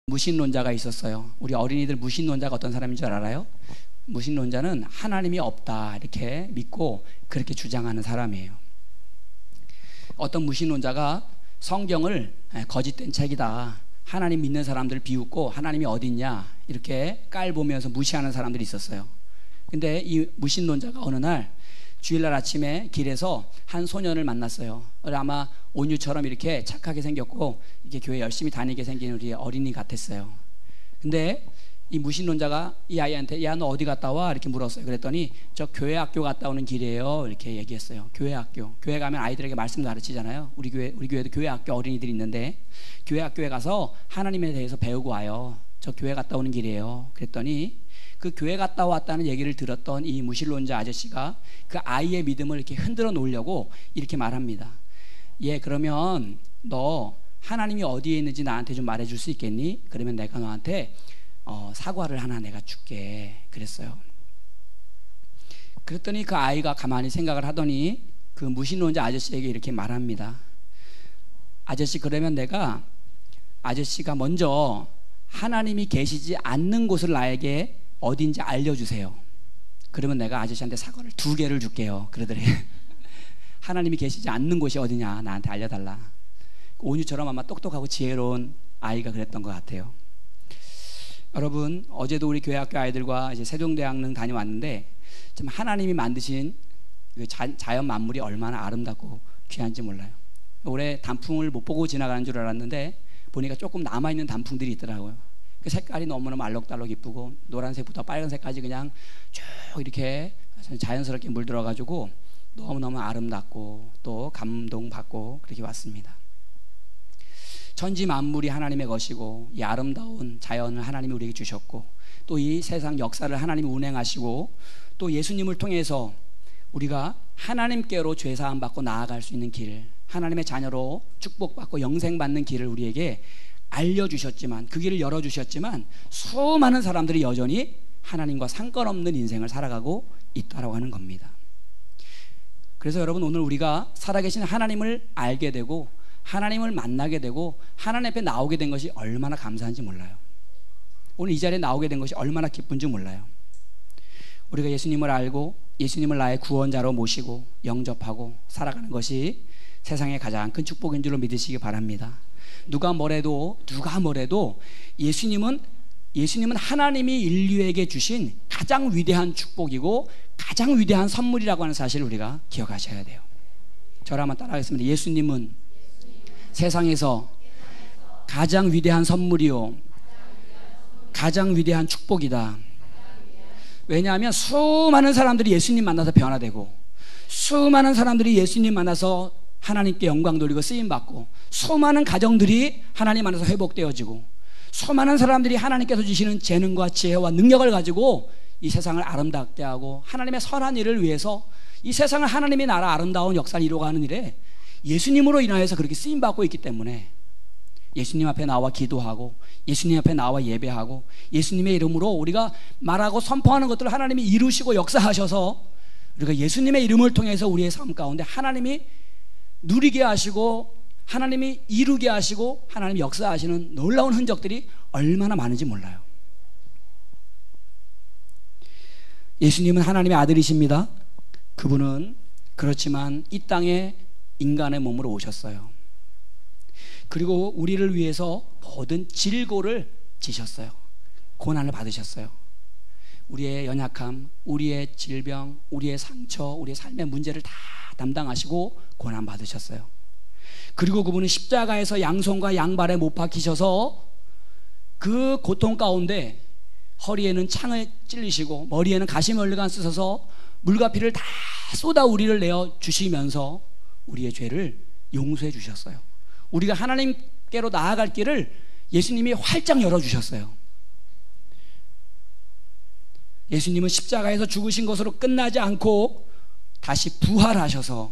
무신론자가 있었어요. 우리 어린이들 무신론자가 어떤 사람인 줄 알아요? 무신론자는 하나님이 없다 이렇게 믿고 그렇게 주장하는 사람이에요. 어떤 무신론자가 성경을 거짓된 책이다, 하나님 믿는 사람들을 비웃고 하나님이 어딨냐 이렇게 깔보면서 무시하는 사람들이 있었어요. 근데 이 무신론자가 어느 날 주일날 아침에 길에서 한 소년을 만났어요. 아마 온유처럼 이렇게 착하게 생겼고 이렇게 교회 열심히 다니게 생긴 우리 어린이 같았어요. 근데 이 무신론자가 이 아이한테 야 너 어디 갔다 와 이렇게 물었어요. 그랬더니 저 교회 학교 갔다 오는 길이에요 이렇게 얘기했어요. 교회 학교, 교회 가면 아이들에게 말씀 가르치잖아요. 우리 교회도 교회 학교 어린이들이 있는데 교회 학교에 가서 하나님에 대해서 배우고 와요. 저 교회 갔다 오는 길이에요. 그랬더니 그 교회 갔다 왔다는 얘기를 들었던 이 무신론자 아저씨가 그 아이의 믿음을 이렇게 흔들어 놓으려고 이렇게 말합니다. 예, 그러면 너 하나님이 어디에 있는지 나한테 좀 말해줄 수 있겠니? 그러면 내가 너한테 사과를 하나 내가 줄게 그랬어요. 그랬더니 그 아이가 가만히 생각을 하더니 그 무신론자 아저씨에게 이렇게 말합니다. 아저씨, 그러면 내가 아저씨가 먼저 하나님이 계시지 않는 곳을 나에게 어딘지 알려주세요. 그러면 내가 아저씨한테 사과를 2개를 줄게요. 그러더래. 하나님이 계시지 않는 곳이 어디냐 나한테 알려달라. 온유처럼 아마 똑똑하고 지혜로운 아이가 그랬던 것 같아요. 여러분, 어제도 우리 교회 학교 아이들과 이제 세종대학릉 다녀왔는데 좀 하나님이 만드신 그 자연 만물이 얼마나 아름답고 귀한지 몰라요. 올해 단풍을 못 보고 지나가는 줄 알았는데 보니까 조금 남아있는 단풍들이 있더라고요. 그 색깔이 너무너무 알록달록 이쁘고 노란색부터 빨간색까지 그냥 쭉 이렇게 자연스럽게 물들어가지고 너무너무 아름답고 또 감동받고 그렇게 왔습니다. 천지 만물이 하나님의 것이고 이 아름다운 자연을 하나님이 우리에게 주셨고 또 이 세상 역사를 하나님이 운행하시고 또 예수님을 통해서 우리가 하나님께로 죄사함 받고 나아갈 수 있는 길, 하나님의 자녀로 축복받고 영생받는 길을 우리에게 알려주셨지만, 그 길을 열어주셨지만 수많은 사람들이 여전히 하나님과 상관없는 인생을 살아가고 있다라고 하는 겁니다. 그래서 여러분, 오늘 우리가 살아계신 하나님을 알게 되고 하나님을 만나게 되고 하나님 앞에 나오게 된 것이 얼마나 감사한지 몰라요. 오늘 이 자리에 나오게 된 것이 얼마나 기쁜지 몰라요. 우리가 예수님을 알고 예수님을 나의 구원자로 모시고 영접하고 살아가는 것이 세상의 가장 큰 축복인 줄로 믿으시기 바랍니다. 누가 뭐래도 예수님은 하나님이 인류에게 주신 가장 위대한 축복이고 가장 위대한 선물이라고 하는 사실을 우리가 기억하셔야 돼요. 저를 한번 따라하겠습니다. 예수님은 세상에서 가장 위대한 선물이요 가장 위대한 축복이다. 왜냐하면 수많은 사람들이 예수님 만나서 변화되고 수많은 사람들이 예수님 만나서 하나님께 영광 돌리고 쓰임받고 수많은 가정들이 하나님 안에서 회복되어지고 수많은 사람들이 하나님께서 주시는 재능과 지혜와 능력을 가지고 이 세상을 아름답게 하고 하나님의 선한 일을 위해서 이 세상을 하나님의 나라 아름다운 역사를 이루어가는 일에 예수님으로 인하여서 그렇게 쓰임받고 있기 때문에 예수님 앞에 나와 기도하고 예수님 앞에 나와 예배하고 예수님의 이름으로 우리가 말하고 선포하는 것들을 하나님이 이루시고 역사하셔서 우리가 예수님의 이름을 통해서 우리의 삶 가운데 하나님이 누리게 하시고 하나님이 이루게 하시고 하나님이 역사하시는 놀라운 흔적들이 얼마나 많은지 몰라요. 예수님은 하나님의 아들이십니다. 그분은 그렇지만 이 땅에 인간의 몸으로 오셨어요. 그리고 우리를 위해서 모든 질고를 지셨어요. 고난을 받으셨어요. 우리의 연약함, 우리의 질병, 우리의 상처, 우리의 삶의 문제를 다 담당하시고 고난 받으셨어요. 그리고 그분은 십자가에서 양손과 양발에 못 박히셔서 그 고통 가운데 허리에는 창을 찔리시고 머리에는 가시멀리관 쓰셔서 물과 피를 다 쏟아 우리를 내어 주시면서 우리의 죄를 용서해 주셨어요. 우리가 하나님께로 나아갈 길을 예수님이 활짝 열어주셨어요. 예수님은 십자가에서 죽으신 것으로 끝나지 않고 다시 부활하셔서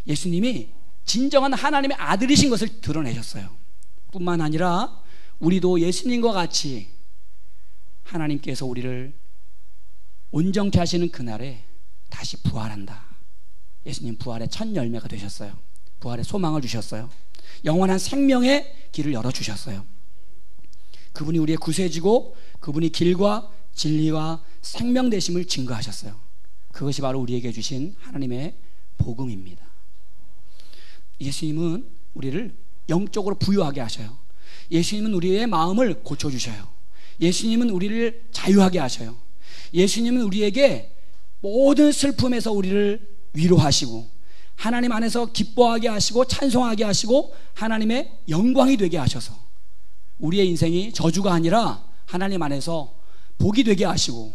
예수님이 진정한 하나님의 아들이신 것을 드러내셨어요. 뿐만 아니라 우리도 예수님과 같이 하나님께서 우리를 온전케 하시는 그날에 다시 부활한다. 예수님 부활의 첫 열매가 되셨어요. 부활의 소망을 주셨어요. 영원한 생명의 길을 열어주셨어요. 그분이 우리의 구세주고 그분이 길과 진리와 생명 되심을 증거하셨어요. 그것이 바로 우리에게 주신 하나님의 복음입니다. 예수님은 우리를 영적으로 부유하게 하셔요. 예수님은 우리의 마음을 고쳐주셔요. 예수님은 우리를 자유하게 하셔요. 예수님은 우리에게 모든 슬픔에서 우리를 위로하시고 하나님 안에서 기뻐하게 하시고 찬송하게 하시고 하나님의 영광이 되게 하셔서 우리의 인생이 저주가 아니라 하나님 안에서 복이 되게 하시고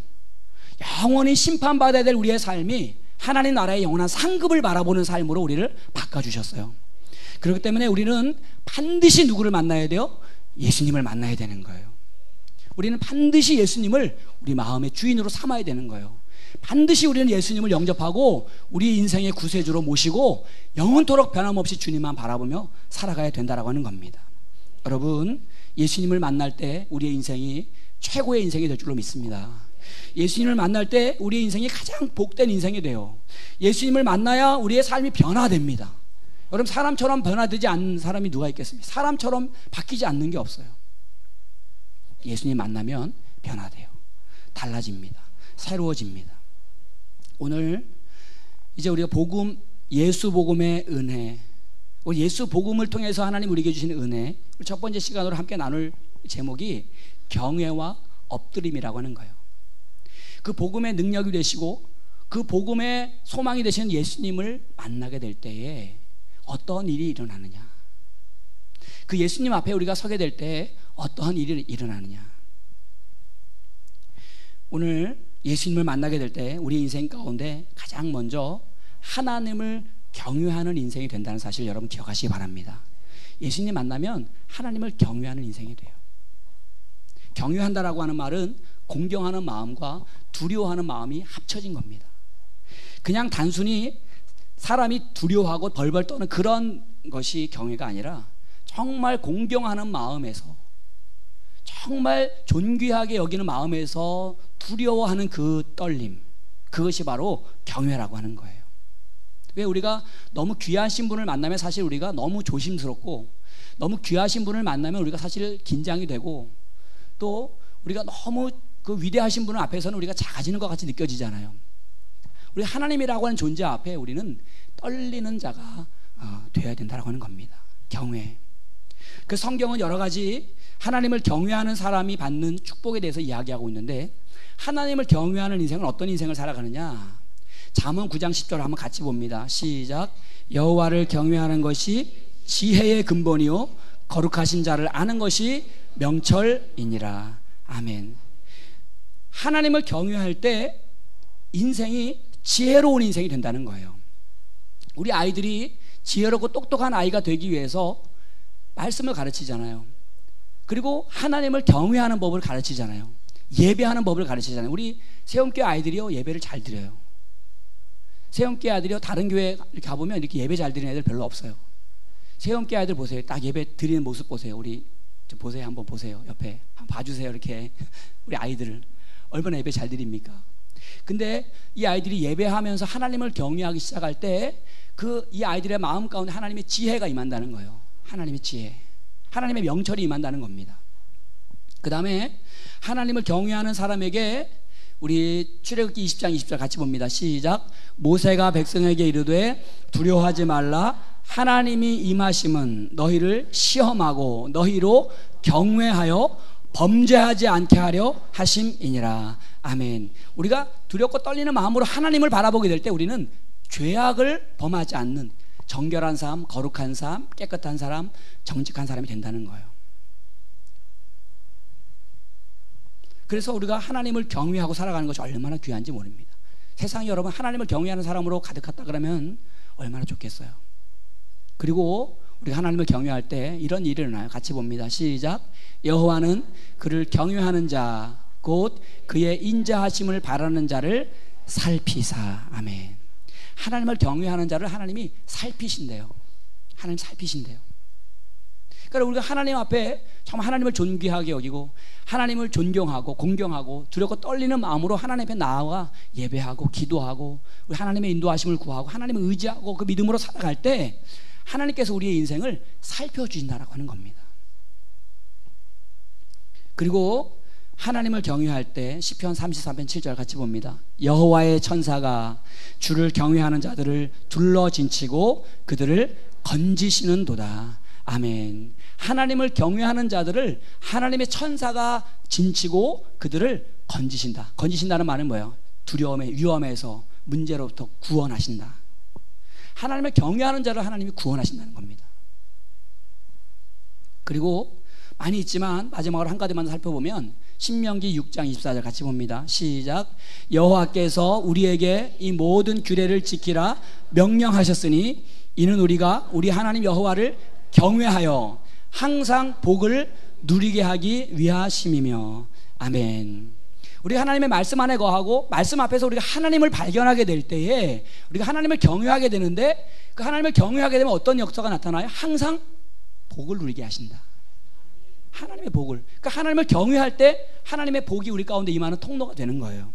영원히 심판받아야 될 우리의 삶이 하나님 나라의 영원한 상급을 바라보는 삶으로 우리를 바꿔주셨어요. 그렇기 때문에 우리는 반드시 누구를 만나야 돼요? 예수님을 만나야 되는 거예요. 우리는 반드시 예수님을 우리 마음의 주인으로 삼아야 되는 거예요. 반드시 우리는 예수님을 영접하고 우리 인생의 구세주로 모시고 영원토록 변함없이 주님만 바라보며 살아가야 된다라고 하는 겁니다. 여러분, 예수님을 만날 때 우리의 인생이 최고의 인생이 될 줄로 믿습니다. 예수님을 만날 때 우리의 인생이 가장 복된 인생이 돼요. 예수님을 만나야 우리의 삶이 변화됩니다. 여러분, 사람처럼 변화되지 않는 사람이 누가 있겠습니까? 사람처럼 바뀌지 않는 게 없어요. 예수님 만나면 변화돼요. 달라집니다. 새로워집니다. 오늘 이제 우리가 복음, 예수 복음의 은혜, 예수 복음을 통해서 하나님 우리에게 주시는 은혜, 첫 번째 시간으로 함께 나눌 제목이 경외와 엎드림이라고 하는 거예요. 그 복음의 능력이 되시고 그 복음의 소망이 되시는 예수님을 만나게 될 때에 어떤 일이 일어나느냐, 그 예수님 앞에 우리가 서게 될 때 어떠한 일이 일어나느냐. 오늘 예수님을 만나게 될 때 우리 인생 가운데 가장 먼저 하나님을 경외하는 인생이 된다는 사실 여러분 기억하시기 바랍니다. 예수님 만나면 하나님을 경외하는 인생이 돼요. 경외한다라고 하는 말은 공경하는 마음과 두려워하는 마음이 합쳐진 겁니다. 그냥 단순히 사람이 두려워하고 벌벌 떠는 그런 것이 경외가 아니라 정말 공경하는 마음에서, 정말 존귀하게 여기는 마음에서 두려워하는 그 떨림, 그것이 바로 경외라고 하는 거예요. 왜 우리가 너무 귀하신 분을 만나면 사실 우리가 너무 조심스럽고, 너무 귀하신 분을 만나면 우리가 사실 긴장이 되고, 또 우리가 너무 그 위대하신 분 앞에서는 우리가 작아지는 것 같이 느껴지잖아요. 우리 하나님이라고 하는 존재 앞에 우리는 떨리는 자가 되어야 된다고 하는 겁니다. 경외. 그 성경은 여러 가지 하나님을 경외하는 사람이 받는 축복에 대해서 이야기하고 있는데, 하나님을 경외하는 인생은 어떤 인생을 살아가느냐. 잠언 9장 10절 한번 같이 봅니다. 시작. 여호와를 경외하는 것이 지혜의 근본이요 거룩하신 자를 아는 것이 명철이니라. 아멘. 하나님을 경외할 때 인생이 지혜로운 인생이 된다는 거예요. 우리 아이들이 지혜롭고 똑똑한 아이가 되기 위해서 말씀을 가르치잖아요. 그리고 하나님을 경외하는 법을 가르치잖아요. 예배하는 법을 가르치잖아요. 우리 세움교회 아이들이요, 예배를 잘 드려요. 세움교회 아이들이요, 다른 교회 이렇게 가보면 이렇게 예배 잘 드리는 애들 별로 없어요. 세움교회 아이들 보세요. 딱 예배 드리는 모습 보세요. 우리 좀 보세요. 한번 보세요. 옆에 한번 봐주세요. 이렇게 우리 아이들을 얼마나 예배 잘 드립니까? 근데 이 아이들이 예배하면서 하나님을 경외하기 시작할 때 이 아이들의 마음 가운데 하나님의 지혜가 임한다는 거예요. 하나님의 지혜, 하나님의 명철이 임한다는 겁니다. 그 다음에 하나님을 경외하는 사람에게 우리 출애굽기 20장 20절 같이 봅니다. 시작. 모세가 백성에게 이르되 두려워하지 말라. 하나님이 임하심은 너희를 시험하고 너희로 경외하여 범죄하지 않게 하려 하심이니라. 아멘. 우리가 두렵고 떨리는 마음으로 하나님을 바라보게 될 때 우리는 죄악을 범하지 않는 정결한 삶, 거룩한 삶, 깨끗한 사람, 정직한 사람이 된다는 거예요. 그래서 우리가 하나님을 경외하고 살아가는 것이 얼마나 귀한지 모릅니다. 세상이 여러분 하나님을 경외하는 사람으로 가득했다 그러면 얼마나 좋겠어요. 그리고 우리가 하나님을 경외할 때 이런 일이 일어나요. 같이 봅니다. 시작. 여호와는 그를 경외하는 자 곧 그의 인자하심을 바라는 자를 살피사. 아멘. 하나님을 경외하는 자를 하나님이 살피신대요. 하나님 살피신대요. 그러니까 우리가 하나님 앞에 정말 하나님을 존귀하게 여기고 하나님을 존경하고 공경하고 두렵고 떨리는 마음으로 하나님 앞에 나아가 예배하고 기도하고 우리 하나님의 인도하심을 구하고 하나님을 의지하고 그 믿음으로 살아갈 때 하나님께서 우리의 인생을 살펴주신다라고 하는 겁니다. 그리고 하나님을 경외할 때 시편 33편 7절 같이 봅니다. 여호와의 천사가 주를 경외하는 자들을 둘러진치고 그들을 건지시는도다. 아멘. 하나님을 경외하는 자들을 하나님의 천사가 진치고 그들을 건지신다. 건지신다는 말은 뭐예요? 두려움에, 위험에서, 문제로부터 구원하신다. 하나님을 경외하는 자를 하나님이 구원하신다는 겁니다. 그리고 많이 있지만 마지막으로 한 가지만 살펴보면 신명기 6장 24절 같이 봅니다. 시작. 여호와께서 우리에게 이 모든 규례를 지키라 명령하셨으니 이는 우리가 우리 하나님 여호와를 경외하여 항상 복을 누리게 하기 위하심이며. 아멘. 우리가 하나님의 말씀 안에 거하고 말씀 앞에서 우리가 하나님을 발견하게 될 때에 우리가 하나님을 경외하게 되는데, 그 하나님을 경외하게 되면 어떤 역사가 나타나요? 항상 복을 누리게 하신다. 하나님의 복을. 그러니까 하나님을 경외할 때 하나님의 복이 우리 가운데 임하는 통로가 되는 거예요.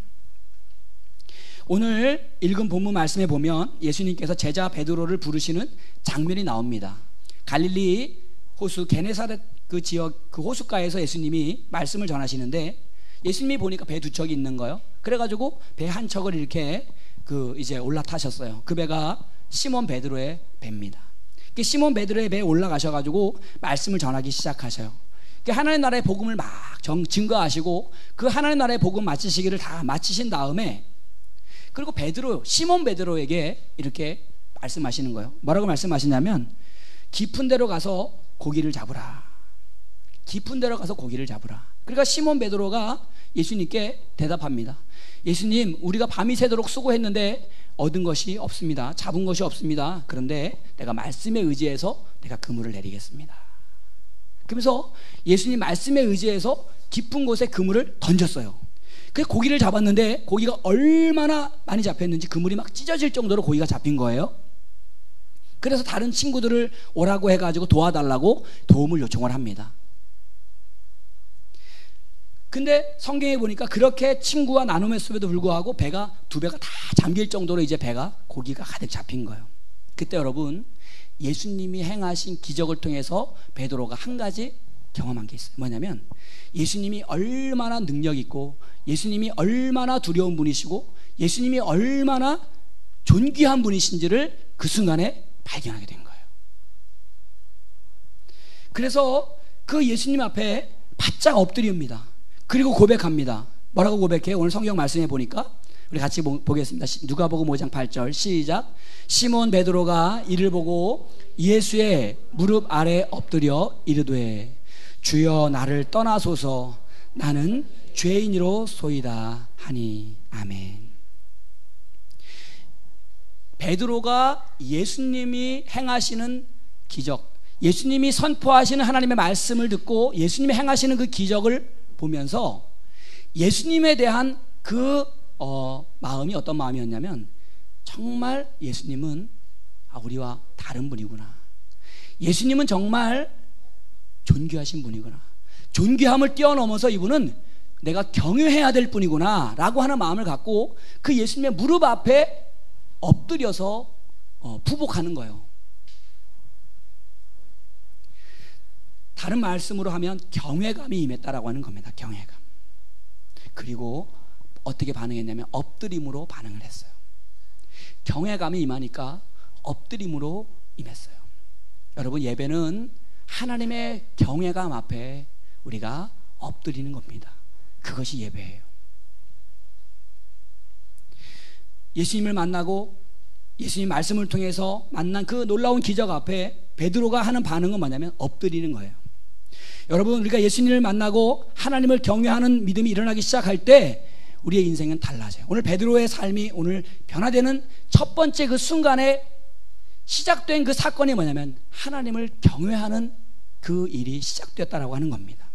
오늘 읽은 본문 말씀에 보면 예수님께서 제자 베드로를 부르시는 장면이 나옵니다. 갈릴리 호수 게네사렛 그 지역 그 호숫가에서 예수님이 말씀을 전하시는데, 예수님이 보니까 배 두 척이 있는 거예요. 그래가지고 배 한 척을 이렇게 이제 올라타셨어요. 그 배가 시몬 베드로의 배입니다. 시몬 베드로의 배에 올라가셔가지고 말씀을 전하기 시작하셔요. 하나님 나라의 복음을 막 증거하시고 그 하나님 나라의 복음 마치시기를 다 마치신 다음에, 그리고 시몬 베드로에게 이렇게 말씀하시는 거예요. 뭐라고 말씀하시냐면, 깊은 데로 가서 고기를 잡으라. 깊은 데로 가서 고기를 잡으라. 그러니까 시몬 베드로가 예수님께 대답합니다. 예수님, 우리가 밤이 새도록 수고했는데 얻은 것이 없습니다. 잡은 것이 없습니다. 그런데 내가 말씀에 의지해서 내가 그물을 내리겠습니다. 그러면서 예수님 말씀에 의지해서 깊은 곳에 그물을 던졌어요. 그래서 고기를 잡았는데 고기가 얼마나 많이 잡혔는지 그물이 막 찢어질 정도로 고기가 잡힌 거예요. 그래서 다른 친구들을 오라고 해가지고 도와달라고 도움을 요청을 합니다. 근데 성경에 보니까 그렇게 친구와 나눔했음에도 불구하고 두 배가 다 잠길 정도로 이제 고기가 가득 잡힌 거예요. 그때 여러분, 예수님이 행하신 기적을 통해서 베드로가 한 가지 경험한 게 있어요. 뭐냐면, 예수님이 얼마나 능력 있고 예수님이 얼마나 두려운 분이시고 예수님이 얼마나 존귀한 분이신지를 그 순간에 발견하게 된 거예요. 그래서 그 예수님 앞에 바짝 엎드립니다. 그리고 고백합니다. 뭐라고 고백해요? 오늘 성경 말씀에 보니까 우리 같이 보겠습니다. 누가복음 5장 8절 시작. 시몬 베드로가 이를 보고 예수의 무릎 아래 엎드려 이르되 주여 나를 떠나소서 나는 죄인이로소이다 하니. 아멘. 베드로가 예수님이 행하시는 기적, 예수님이 선포하시는 하나님의 말씀을 듣고 예수님이 행하시는 그 기적을 보면서 예수님에 대한 마음이 어떤 마음이었냐면, 정말 예수님은 우리와 다른 분이구나. 예수님은 정말 존귀하신 분이구나. 존귀함을 뛰어넘어서 이분은 내가 경외해야 될 분이구나 라고 하는 마음을 갖고 그 예수님의 무릎 앞에 엎드려서 부복하는 거예요. 다른 말씀으로 하면 경외감이 임했다라고 하는 겁니다. 경외감. 그리고 어떻게 반응했냐면 엎드림으로 반응을 했어요. 경외감이 임하니까 엎드림으로 임했어요. 여러분, 예배는 하나님의 경외감 앞에 우리가 엎드리는 겁니다. 그것이 예배예요. 예수님을 만나고 예수님 말씀을 통해서 만난 그 놀라운 기적 앞에 베드로가 하는 반응은 뭐냐면 엎드리는 거예요. 여러분, 우리가 예수님을 만나고 하나님을 경외하는 믿음이 일어나기 시작할 때 우리의 인생은 달라져요. 오늘 베드로의 삶이 오늘 변화되는 첫 번째 그 순간에 시작된 그 사건이 뭐냐면 하나님을 경외하는 그 일이 시작되었다라고 하는 겁니다.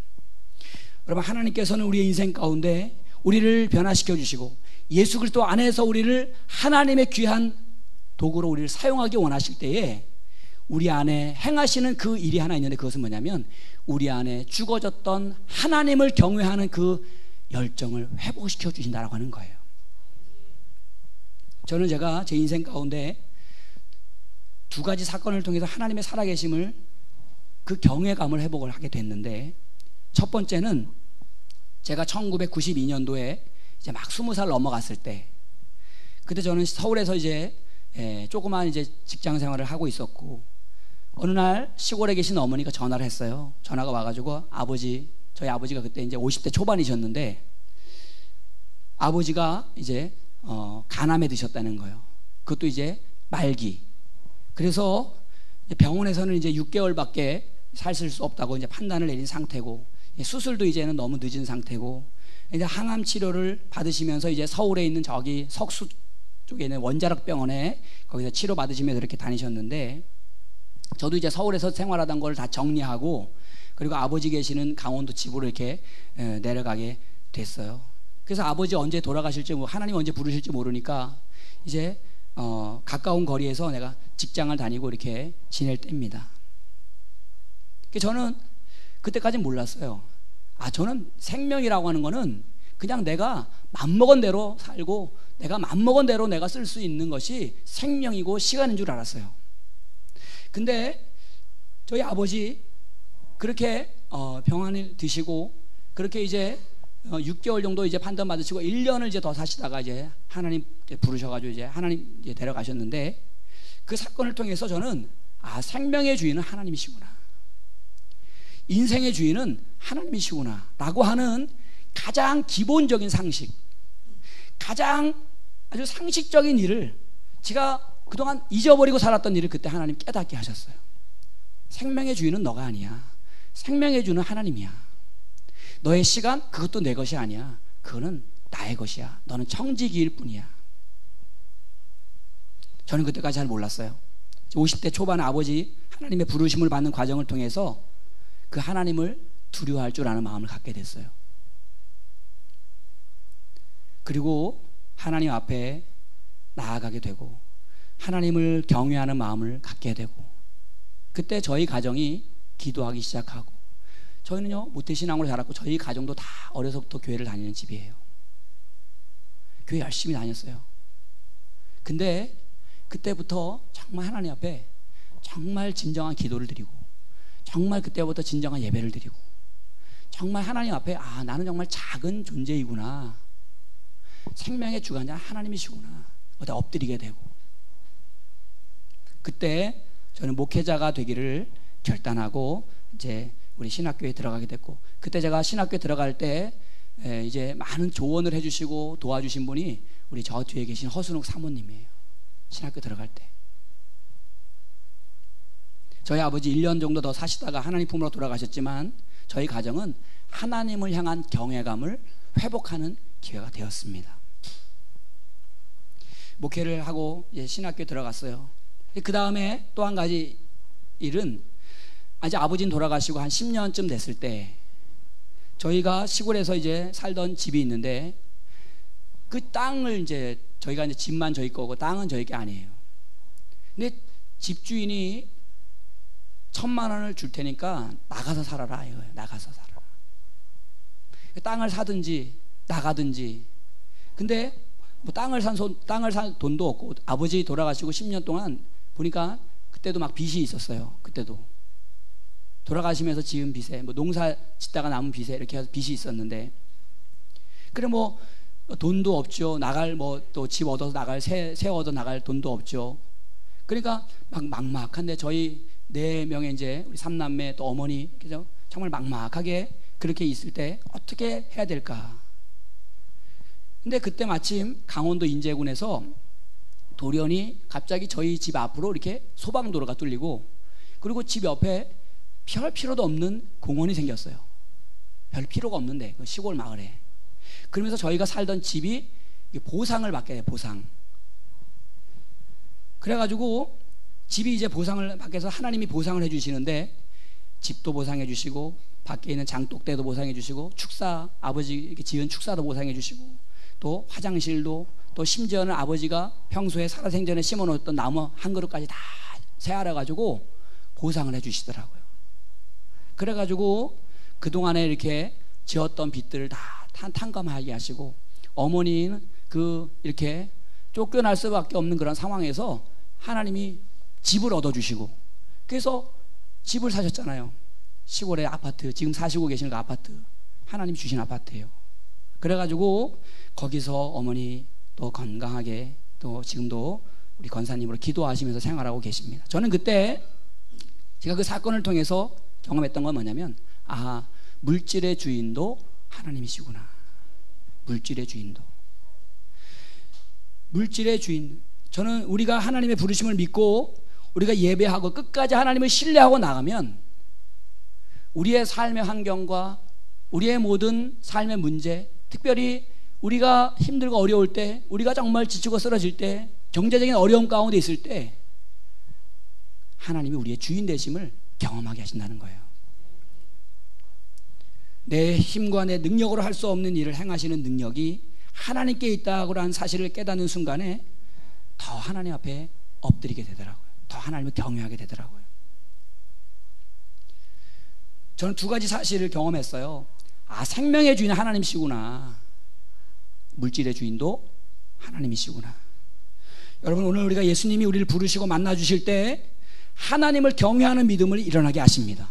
여러분, 하나님께서는 우리의 인생 가운데 우리를 변화시켜 주시고 예수 그리스도 안에서 우리를 하나님의 귀한 도구로 우리를 사용하기 원하실 때에 우리 안에 행하시는 그 일이 하나 있는데, 그것은 뭐냐면 우리 안에 죽어졌던 하나님을 경외하는 그 열정을 회복시켜 주신다라고 하는 거예요. 저는 제가 제 인생 가운데 두 가지 사건을 통해서 하나님의 살아계심을, 그 경외감을 회복을 하게 됐는데, 첫 번째는 제가 1992년도에 이제 막 20살 넘어갔을 때, 그때 저는 서울에서 이제 조그만 이제 직장 생활을 하고 있었고, 어느 날 시골에 계신 어머니가 전화를 했어요. 전화가 와가지고 저희 아버지가 그때 이제 50대 초반이셨는데, 아버지가 이제 간암에 드셨다는 거예요. 그것도 이제 말기. 그래서 병원에서는 이제 6개월밖에 사실 수 없다고 이제 판단을 내린 상태고, 수술도 이제는 너무 늦은 상태고, 이제 항암 치료를 받으시면서 이제 서울에 있는 저기 석수 쪽에 있는 원자력 병원에 거기서 치료 받으시면서 이렇게 다니셨는데, 저도 이제 서울에서 생활하던 걸 다 정리하고, 그리고 아버지 계시는 강원도 집으로 이렇게 내려가게 됐어요. 그래서 아버지 언제 돌아가실지, 하나님 언제 부르실지 모르니까 이제 가까운 거리에서 내가 직장을 다니고 이렇게 지낼 때입니다. 저는 그때까지는 몰랐어요. 저는 생명이라고 하는 거는 그냥 내가 맘먹은 대로 살고 내가 맘먹은 대로 내가 쓸 수 있는 것이 생명이고 시간인 줄 알았어요. 근데 저희 아버지 그렇게 병원을 드시고, 그렇게 이제 6개월 정도 이제 판단 받으시고 1년을 이제 더 사시다가 이제 하나님 부르셔가지고 이제 하나님 이제 데려가셨는데, 그 사건을 통해서 저는 생명의 주인은 하나님이시구나, 인생의 주인은 하나님이시구나 라고 하는 가장 기본적인 상식, 가장 아주 상식적인 일을, 제가 그동안 잊어버리고 살았던 일을 그때 하나님 깨닫게 하셨어요. 생명의 주인은 너가 아니야. 생명의 주인은 하나님이야. 너의 시간, 그것도 내 것이 아니야. 그거는 나의 것이야. 너는 청지기일 뿐이야. 저는 그때까지 잘 몰랐어요. 50대 초반에 아버지 하나님의 부르심을 받는 과정을 통해서 그 하나님을 두려워할 줄 아는 마음을 갖게 됐어요. 그리고 하나님 앞에 나아가게 되고 하나님을 경외하는 마음을 갖게 되고, 그때 저희 가정이 기도하기 시작하고, 저희는요 모태신앙으로 자랐고 저희 가정도 다 어려서부터 교회를 다니는 집이에요. 교회 열심히 다녔어요. 근데 그때부터 정말 하나님 앞에 정말 진정한 기도를 드리고, 정말 그때부터 진정한 예배를 드리고, 정말 하나님 앞에 나는 정말 작은 존재이구나, 생명의 주관자 하나님이시구나, 어디 엎드리게 되고, 그때 저는 목회자가 되기를 결단하고 이제 우리 신학교에 들어가게 됐고, 그때 제가 신학교에 들어갈 때 이제 많은 조언을 해주시고 도와주신 분이 우리 저 뒤에 계신 허순옥 사모님이에요. 신학교 들어갈 때 저희 아버지 1년 정도 더 사시다가 하나님 품으로 돌아가셨지만, 저희 가정은 하나님을 향한 경외감을 회복하는 기회가 되었습니다. 목회를 하고 이제 신학교에 들어갔어요. 그 다음에 또 한 가지 일은, 이제 아버지는 돌아가시고 한 10년쯤 됐을 때 저희가 시골에서 이제 살던 집이 있는데, 그 땅을 이제 저희가 이제 집만 저희 거고 땅은 저희 게 아니에요. 근데 집주인이 1,000만 원을 줄 테니까 나가서 살아라 이거예요. 나가서 살아라. 땅을 사든지 나가든지. 근데 뭐 땅을 산 돈도 없고, 아버지 돌아가시고 10년 동안 보니까 그때도 막 빚이 있었어요. 그때도 돌아가시면서 지은 빚에, 뭐 농사 짓다가 남은 빚에 이렇게 해서 빚이 있었는데, 그래 뭐 돈도 없죠. 나갈 뭐 또 집 얻어서 나갈 새 얻어 나갈 돈도 없죠. 그러니까 막 막막한데, 저희 4명의 이제 우리 3남매 또 어머니, 그죠? 정말 막막하게 그렇게 있을 때 어떻게 해야 될까? 근데 그때 마침 강원도 인제군에서 돌연히 갑자기 저희 집 앞으로 이렇게 소방도로가 뚫리고, 그리고 집 옆에 별 필요도 없는 공원이 생겼어요. 별 필요가 없는데, 그 시골 마을에. 그러면서 저희가 살던 집이 보상을 받게 돼요. 보상. 그래가지고 집이 이제 보상을 받게서 하나님이 보상을 해주시는데, 집도 보상해 주시고 밖에 있는 장독대도 보상해 주시고, 축사, 아버지 지은 축사도 보상해 주시고, 또 화장실도, 또 심지어는 아버지가 평소에 살아생전에 심어놓았던 나무 한 그릇까지 다 새알아가지고 보상을 해주시더라고요. 그래가지고 그동안에 이렇게 지었던 빚들을 다 탕감하게 하시고, 어머니는 이렇게 쫓겨날 수밖에 없는 그런 상황에서 하나님이 집을 얻어주시고, 그래서 집을 사셨잖아요. 시골의 아파트, 지금 사시고 계시는 그 아파트 하나님 주신 아파트예요. 그래가지고 거기서 어머니 또 건강하게 또 지금도 우리 권사님으로 기도하시면서 생활하고 계십니다. 저는 그때 제가 그 사건을 통해서 경험했던 건 뭐냐면, 아, 물질의 주인도 하나님이시구나. 물질의 주인도. 물질의 주인. 저는 우리가 하나님의 부르심을 믿고 우리가 예배하고 끝까지 하나님을 신뢰하고 나가면 우리의 삶의 환경과 우리의 모든 삶의 문제, 특별히 우리가 힘들고 어려울 때, 우리가 정말 지치고 쓰러질 때, 경제적인 어려움 가운데 있을 때 하나님이 우리의 주인 되심을 경험하게 하신다는 거예요. 내 힘과 내 능력으로 할 수 없는 일을 행하시는 능력이 하나님께 있다고 하는 사실을 깨닫는 순간에 더 하나님 앞에 엎드리게 되더라고요. 더 하나님을 경외하게 되더라고요. 저는 두 가지 사실을 경험했어요. 아, 생명의 주인은 하나님이시구나. 물질의 주인도 하나님이시구나. 여러분, 오늘 우리가 예수님이 우리를 부르시고 만나주실 때 하나님을 경외하는 믿음을 일어나게 하십니다.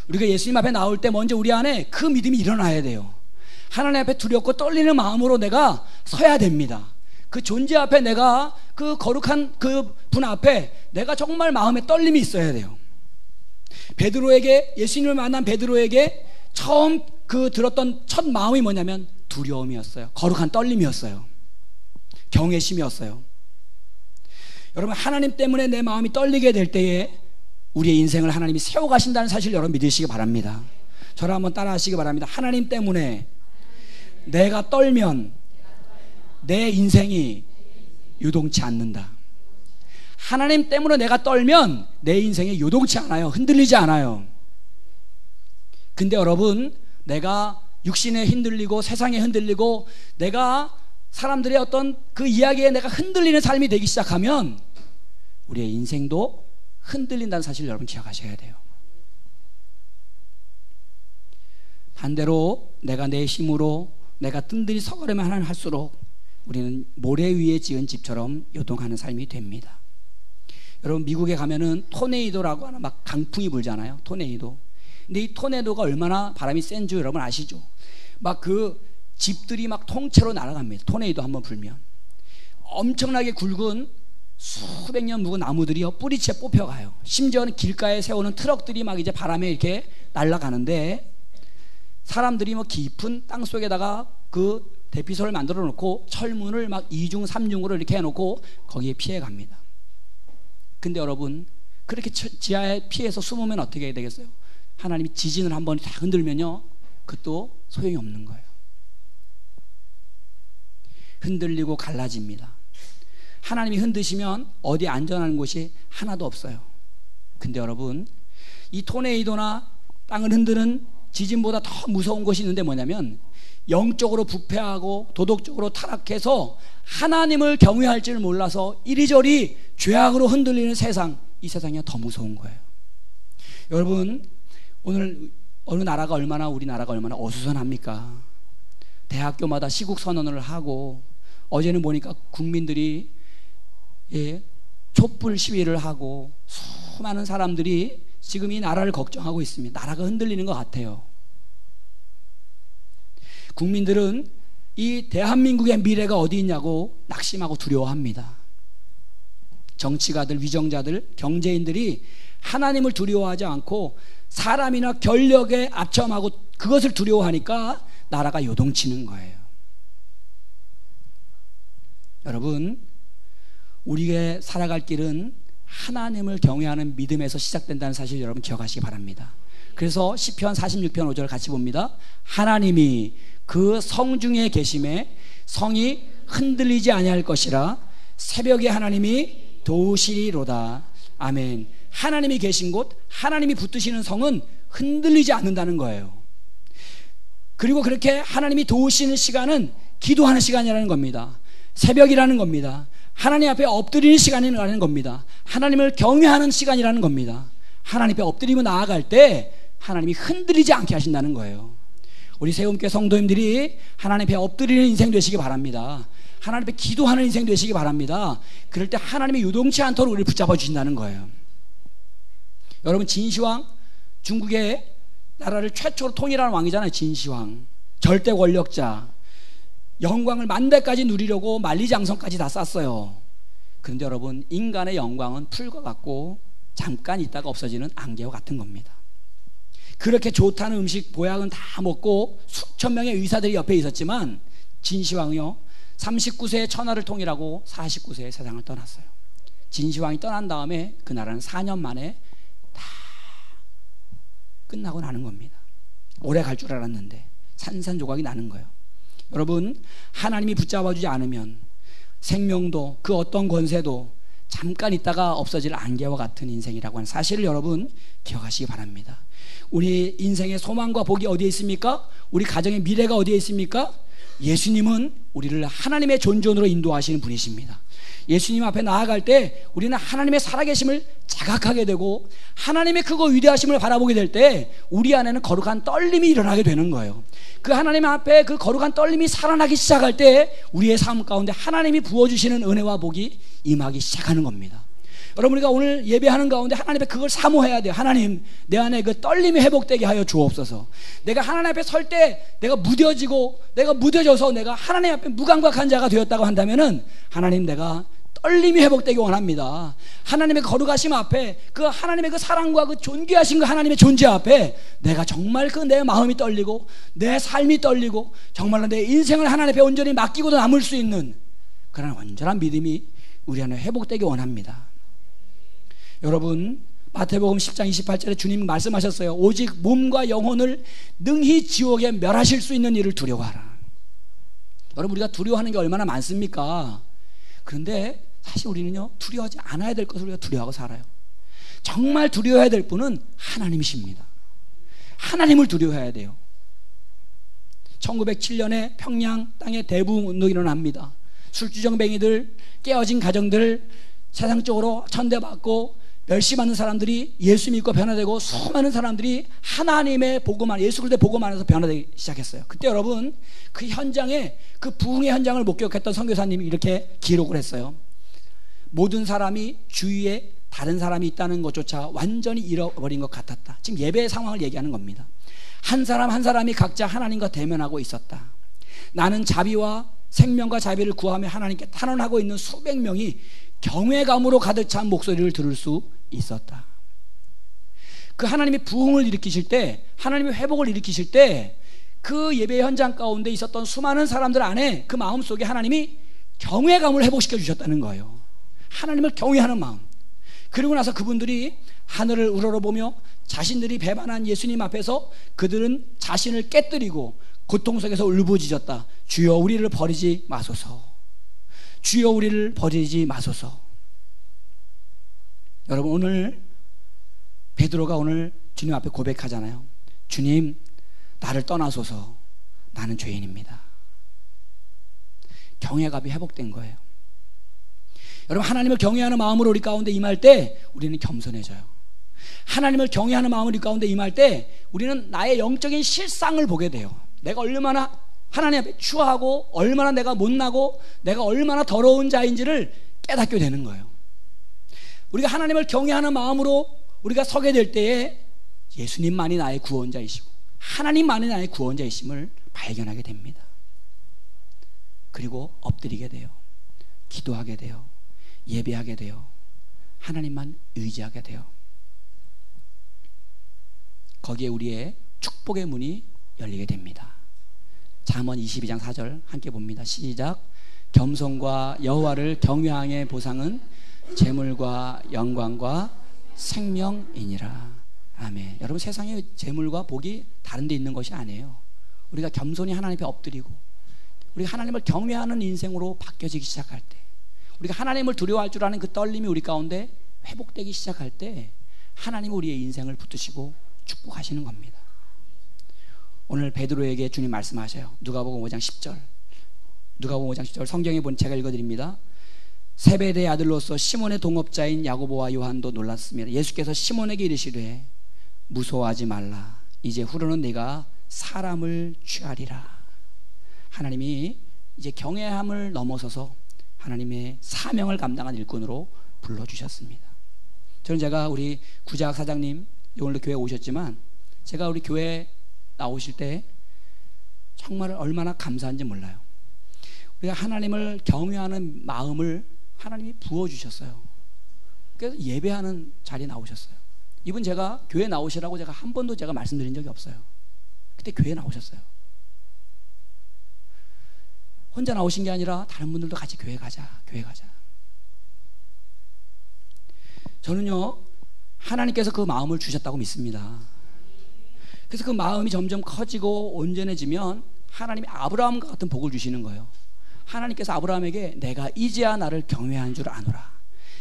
우리가 예수님 앞에 나올 때 먼저 우리 안에 그 믿음이 일어나야 돼요. 하나님 앞에 두렵고 떨리는 마음으로 내가 서야 됩니다. 그 존재 앞에, 내가 그 거룩한 그 분 앞에 내가 정말 마음에 떨림이 있어야 돼요. 베드로에게, 예수님을 만난 베드로에게 처음 그 들었던 첫 마음이 뭐냐면 두려움이었어요. 거룩한 떨림이었어요. 경외심이었어요. 여러분, 하나님 때문에 내 마음이 떨리게 될 때에 우리의 인생을 하나님이 세워가신다는 사실 여러분 믿으시기 바랍니다. 저를 한번 따라 하시기 바랍니다. 하나님 때문에 내가 떨면 내 인생이 요동치 않는다. 하나님 때문에 내가 떨면 내 인생이 요동치 않아요. 흔들리지 않아요. 근데 여러분, 내가 육신에 흔들리고 세상에 흔들리고 내가 사람들의 어떤 그 이야기에 내가 흔들리는 삶이 되기 시작하면 우리의 인생도 흔들린다는 사실을 여러분 기억하셔야 돼요. 반대로 내가 내 힘으로 내가 든든히 서가려면 할수록 우리는 모래 위에 지은 집처럼 요동하는 삶이 됩니다. 여러분, 미국에 가면은 토네이도라고 하나 막 강풍이 불잖아요. 토네이도. 근데 이 토네이도가 얼마나 바람이 센 줄 여러분 아시죠? 막 그 집들이 막 통째로 날아갑니다. 토네이도 한번 불면 엄청나게 굵은 수백 년 묵은 나무들이 뿌리채 뽑혀가요. 심지어는 길가에 세우는 트럭들이 막 이제 바람에 이렇게 날아가는데 사람들이 뭐 깊은 땅 속에다가 그 대피소를 만들어 놓고 철문을 막 2중 3중으로 이렇게 해놓고 거기에 피해 갑니다. 근데 여러분, 그렇게 지하에 피해서 숨으면 어떻게 되겠어요? 하나님이 지진을 한번 다 흔들면요, 그것도 소용이 없는 거예요. 흔들리고 갈라집니다. 하나님이 흔드시면 어디 안전한 곳이 하나도 없어요. 근데 여러분, 이 토네이도나 땅을 흔드는 지진보다 더 무서운 것이 있는데 뭐냐면, 영적으로 부패하고 도덕적으로 타락해서 하나님을 경외할 줄 몰라서 이리저리 죄악으로 흔들리는 세상, 이 세상이 더 무서운 거예요. 여러분, 오늘 어느 나라가 얼마나, 우리나라가 얼마나 어수선합니까? 대학교마다 시국 선언을 하고, 어제는 보니까 국민들이 촛불 시위를 하고 수많은 사람들이 지금 이 나라를 걱정하고 있습니다. 나라가 흔들리는 것 같아요. 국민들은 이 대한민국의 미래가 어디 있냐고 낙심하고 두려워합니다. 정치가들, 위정자들, 경제인들이 하나님을 두려워하지 않고 사람이나 권력에 압첨하고 그것을 두려워하니까 나라가 요동치는 거예요. 여러분, 우리가 살아갈 길은 하나님을 경외하는 믿음에서 시작된다는 사실 여러분 기억하시기 바랍니다. 그래서 시편 46편 5절 같이 봅니다. 하나님이 그 성중에 계심에 성이 흔들리지 아니할 것이라. 새벽에 하나님이 도우시리로다. 아멘. 하나님이 계신 곳, 하나님이 붙드시는 성은 흔들리지 않는다는 거예요. 그리고 그렇게 하나님이 도우시는 시간은 기도하는 시간이라는 겁니다. 새벽이라는 겁니다. 하나님 앞에 엎드리는 시간이라는 겁니다. 하나님을 경외하는 시간이라는 겁니다. 하나님 앞에 엎드리고 나아갈 때 하나님이 흔들리지 않게 하신다는 거예요. 우리 세움교회 성도님들이 하나님 앞에 엎드리는 인생 되시기 바랍니다. 하나님 앞에 기도하는 인생 되시기 바랍니다. 그럴 때 하나님이 요동치 않도록 우리를 붙잡아 주신다는 거예요. 여러분, 진시황, 중국의 나라를 최초로 통일하는 왕이잖아요. 진시황. 절대 권력자, 영광을 만대까지 누리려고 만리장성까지 다 쌓았어요. 그런데 여러분, 인간의 영광은 풀과 같고 잠깐 있다가 없어지는 안개와 같은 겁니다. 그렇게 좋다는 음식 보약은 다 먹고 수천 명의 의사들이 옆에 있었지만 진시황이요, 39세에 천하를 통일하고 49세에 세상을 떠났어요. 진시황이 떠난 다음에 그 나라는 4년 만에 다 끝나고 나는 겁니다. 오래 갈 줄 알았는데 산산조각이 나는 거예요. 여러분, 하나님이 붙잡아주지 않으면 생명도 그 어떤 권세도 잠깐 있다가 없어질 안개와 같은 인생이라고 하는 사실을 여러분 기억하시기 바랍니다. 우리 인생의 소망과 복이 어디에 있습니까? 우리 가정의 미래가 어디에 있습니까? 예수님은 우리를 하나님의 존존으로 인도하시는 분이십니다. 예수님 앞에 나아갈 때 우리는 하나님의 살아계심을 자각하게 되고 하나님의 크고 위대하심을 바라보게 될 때 우리 안에는 거룩한 떨림이 일어나게 되는 거예요. 그 하나님 앞에 그 거룩한 떨림이 살아나기 시작할 때 우리의 삶 가운데 하나님이 부어주시는 은혜와 복이 임하기 시작하는 겁니다. 여러분, 우리가 오늘 예배하는 가운데 하나님 앞에 그걸 사모해야 돼요. 하나님, 내 안에 그 떨림이 회복되게 하여 주옵소서. 내가 하나님 앞에 설 때 내가 무뎌져서 내가 하나님 앞에 무감각한 자가 되었다고 한다면은 하나님, 내가 떨림이 회복되기 원합니다. 하나님의 거룩하심 앞에 그 하나님의 그 사랑과 그 존귀하신 그 하나님의 존재 앞에 내가 정말 그 내 마음이 떨리고 내 삶이 떨리고 정말로 내 인생을 하나님 앞에 온전히 맡기고도 남을 수 있는 그런 완전한 믿음이 우리 안에 회복되기 원합니다. 여러분, 마태복음 10장 28절에 주님 말씀하셨어요. 오직 몸과 영혼을 능히 지옥에 멸하실 수 있는 일을 두려워하라. 여러분, 우리가 두려워하는 게 얼마나 많습니까? 그런데 사실 우리는요, 두려워하지 않아야 될 것을 우리가 두려워하고 살아요. 정말 두려워해야 될 분은 하나님이십니다. 하나님을 두려워해야 돼요. 1907년에 평양 땅에 대부흥 운동이 일어납니다. 술주정뱅이들, 깨어진 가정들, 세상적으로 천대받고 멸시받는 사람들이 예수 믿고 변화되고 수많은 사람들이 하나님의 복음 안에, 예수 그리스도의 복음 안에서 변화되기 시작했어요. 그때 여러분, 그 현장에, 그 부흥의 현장을 목격했던 선교사님이 이렇게 기록을 했어요. 모든 사람이 주위에 다른 사람이 있다는 것조차 완전히 잃어버린 것 같았다. 지금 예배의 상황을 얘기하는 겁니다. 한 사람 한 사람이 각자 하나님과 대면하고 있었다. 나는 자비와 생명과 자비를 구하며 하나님께 탄원하고 있는 수백 명이 경외감으로 가득 찬 목소리를 들을 수 있었다. 그 하나님이 부흥을 일으키실 때, 하나님의 회복을 일으키실 때 그 예배 현장 가운데 있었던 수많은 사람들 안에 그 마음속에 하나님이 경외감을 회복시켜 주셨다는 거예요. 하나님을 경외하는 마음. 그리고 나서 그분들이 하늘을 우러러보며 자신들이 배반한 예수님 앞에서 그들은 자신을 깨뜨리고 고통 속에서 울부짖었다. 주여 우리를 버리지 마소서. 주여 우리를 버리지 마소서. 여러분, 오늘 베드로가 오늘 주님 앞에 고백하잖아요. 주님, 나를 떠나소서. 나는 죄인입니다. 경외감이 회복된 거예요. 여러분, 하나님을 경외하는 마음으로 우리 가운데 임할 때 우리는 겸손해져요. 하나님을 경외하는 마음으로 우리 가운데 임할 때 우리는 나의 영적인 실상을 보게 돼요. 내가 얼마나 하나님 앞에 추하고 얼마나 내가 못나고 내가 얼마나 더러운 자인지를 깨닫게 되는 거예요. 우리가 하나님을 경외하는 마음으로 우리가 서게 될 때에 예수님만이 나의 구원자이시고 하나님만이 나의 구원자이심을 발견하게 됩니다. 그리고 엎드리게 돼요. 기도하게 돼요. 예배하게 돼요. 하나님만 의지하게 돼요. 거기에 우리의 축복의 문이 열리게 됩니다. 잠언 22장 4절 함께 봅니다. 시작. 겸손과 여호와를 경외함의 보상은 재물과 영광과 생명이니라. 아멘. 여러분, 세상에 재물과 복이 다른 데 있는 것이 아니에요. 우리가 겸손히 하나님 앞에 엎드리고 우리가 하나님을 경외하는 인생으로 바뀌어지기 시작할 때, 우리가 하나님을 두려워할 줄 아는 그 떨림이 우리 가운데 회복되기 시작할 때 하나님은 우리의 인생을 붙드시고 축복하시는 겁니다. 오늘 베드로에게 주님 말씀하셔요. 누가복음 5장 10절. 누가복음 5장 10절 성경에 본 제가 읽어드립니다. 세베대의 아들로서 시몬의 동업자인 야고보와 요한도 놀랐습니다. 예수께서 시몬에게 이르시되 무서워하지 말라. 이제 후로는 네가 사람을 취하리라. 하나님이 이제 경외함을 넘어서서 하나님의 사명을 감당한 일꾼으로 불러주셨습니다. 저는 제가 우리 구자학 사장님 오늘 교회 오셨지만 제가 우리 교회 나오실 때 정말 얼마나 감사한지 몰라요. 우리가 하나님을 경외하는 마음을 하나님이 부어주셨어요. 그래서 예배하는 자리에 나오셨어요. 이분 제가 교회 나오시라고 제가 한 번도 제가 말씀드린 적이 없어요. 그때 교회 나오셨어요. 혼자 나오신 게 아니라 다른 분들도 같이 교회 가자, 교회 가자. 저는요, 하나님께서 그 마음을 주셨다고 믿습니다. 그래서 그 마음이 점점 커지고 온전해지면 하나님이 아브라함과 같은 복을 주시는 거예요. 하나님께서 아브라함에게 내가 이제야 나를 경외한 줄 아노라.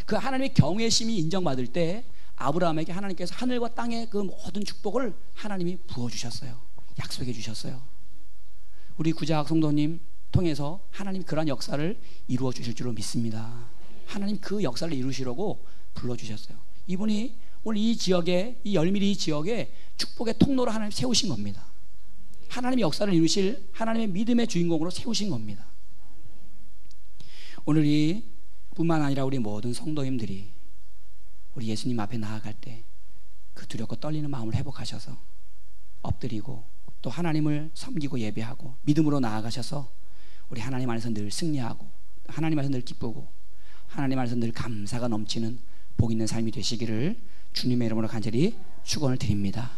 그 하나님의 경외심이 인정받을 때 아브라함에게 하나님께서 하늘과 땅의 그 모든 축복을 하나님이 부어주셨어요. 약속해 주셨어요. 우리 구자학 성도님 통해서 하나님이 그런 역사를 이루어 주실 줄로 믿습니다. 하나님 그 역사를 이루시려고 불러주셨어요. 이분이 오늘 이 지역에, 이 열미리 지역에 축복의 통로로 하나님 세우신 겁니다. 하나님의 역사를 이루실 하나님의 믿음의 주인공으로 세우신 겁니다. 오늘 이 뿐만 아니라 우리 모든 성도님들이 우리 예수님 앞에 나아갈 때 그 두렵고 떨리는 마음을 회복하셔서 엎드리고 또 하나님을 섬기고 예배하고 믿음으로 나아가셔서 우리 하나님 안에서 늘 승리하고 하나님 안에서 늘 기쁘고 하나님 안에서 늘 감사가 넘치는 복 있는 삶이 되시기를 주님의 이름으로 간절히 축원을 드립니다.